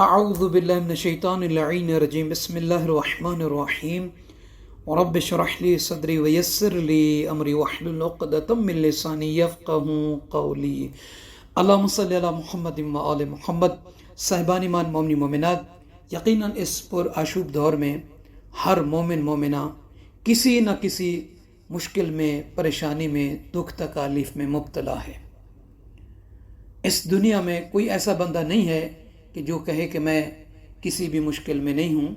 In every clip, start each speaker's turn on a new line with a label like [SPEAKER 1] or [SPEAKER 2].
[SPEAKER 1] اعوذ باللہ من الشیطان اللعین الرجیم بسم اللہ الرحمن الرحیم رب اشرح لی صدری ویسر لی امری واحلل عقدۃ من لسانی یفقهوا قولی اللہم صلی علی محمد و آل محمد۔ صاحبان ایمان مومنی مومنات، یقیناً اس پر آشوب دور میں ہر مومن مومنہ کسی نہ کسی مشکل میں، پریشانی میں، دکھ تکالیف میں مبتلا ہے۔ اس دنیا میں کوئی ایسا بندہ نہیں ہے کہ جو کہے کہ میں کسی بھی مشکل میں نہیں ہوں۔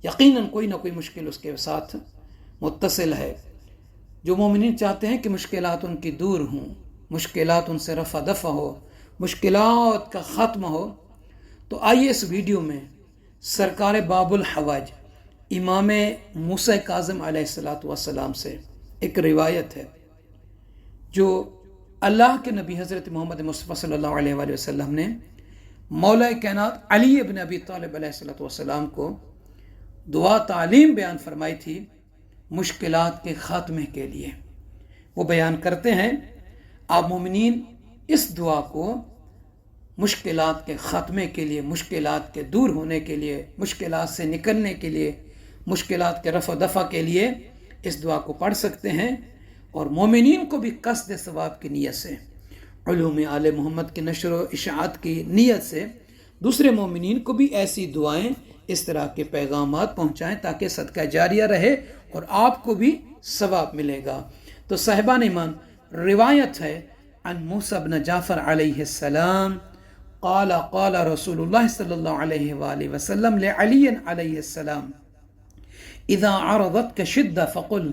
[SPEAKER 1] یقیناً کوئی نہ کوئی مشکل اس کے ساتھ متصل ہے۔ جو مومنین چاہتے ہیں کہ مشکلات ان کی دور ہوں، مشکلات ان سے رفع دفع ہو، مشکلات کا خاتمہ ہو، تو آئیے اس ویڈیو میں سرکار باب الحوائج امام موسیٰ کاظم علیہ السلام سے ایک روایت ہے جو اللہ کے نبی حضرت محمد مصطفیٰ صلی اللہ علیہ وآلہ وسلم نے مولا کائنات علی ابن ابی طالب علیہ السلام کو دعا تعلیم بیان فرمائی تھی مشکلات کے خاتمے کے لیے۔ وہ بیان کرتے ہیں آپ مومنین اس دعا کو مشکلات کے خاتمے کے لیے، مشکلات کے دور ہونے کے لیے، مشکلات سے نکلنے کے لیے، مشکلات کے رفع دفع کے لیے اس دعا کو پڑھ سکتے ہیں، اور مومنین کو بھی قصد ثواب کی نیت سے، علوم آل محمد کی نشر و اشاعت کی نیت سے دوسرے مومنین کو بھی ایسی دعائیں، اس طرح کے پیغامات پہنچائیں تاکہ صدقہ جاریہ رہے اور آپ کو بھی ثواب ملے گا۔ تو صاحبان ایمان، روایت ہے عن موسیٰ بن جعفر علیہ السلام قال قال رسول اللہ صلی اللہ علیہ وآلہ وسلم لعلی علیہ السلام اذا عرضتك شدہ فقل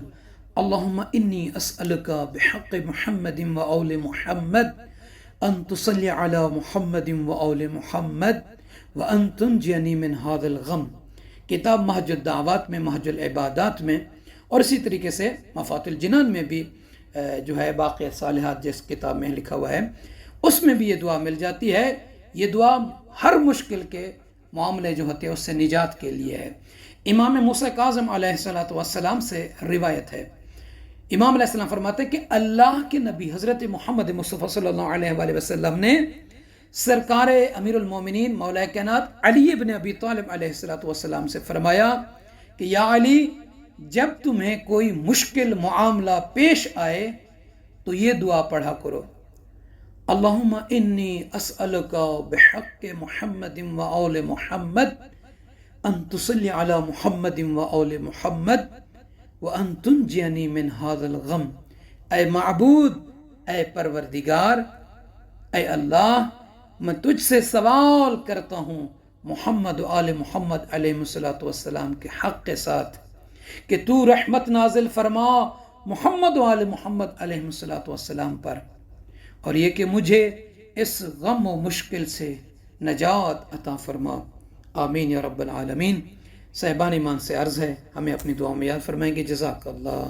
[SPEAKER 1] اللهم انی اسألک بحق محمد و اول محمد ان تصلی علی محمد و اول محمد وان تنجینی من هذا الغم۔ کتاب محج الدعوات میں، محج العبادات میں، اور اسی طریقے سے مفاتح الجنان میں بھی جو ہے باقی صالحات جس کتاب میں لکھا ہوا ہے، اس میں بھی یہ دعا مل جاتی ہے۔ یہ دعا ہر مشکل کے معاملے جو ہوتے ہیں اس سے نجات کے لیے ہے۔ امام موسیٰ کاظم علیہ السلام سے روایت ہے، امام علیہ السلام فرماتے ہیں کہ اللہ کے نبی حضرت محمد مصطفیٰ صلی اللہ علیہ وآلہ وسلم نے سرکار امیر المومنین مولا کائنات علی ابن ابی طالب علیہ السلام سے فرمایا کہ یا علی، جب تمہیں کوئی مشکل معاملہ پیش آئے تو یہ دعا پڑھا کرو، اللہم انی اسألک بحق محمد و اول محمد ان تصلی علی محمد و اول محمد وَأَن تُنْجِيَنِي مِنْ هَذَا الْغَمْ۔ اے معبود، اے پروردگار، اے اللہ، میں تجھ سے سوال کرتا ہوں محمد و آل محمد علیہ السلام کے حق کے ساتھ کہ تو رحمت نازل فرما محمد و آل محمد علیہ السلام پر، اور یہ کہ مجھے اس غم و مشکل سے نجات عطا فرما، آمین یا رب العالمین۔ صاحبان ایمان سے عرض ہے ہمیں اپنی دعاؤں میں یاد فرمائیں گے۔ جزاک اللہ۔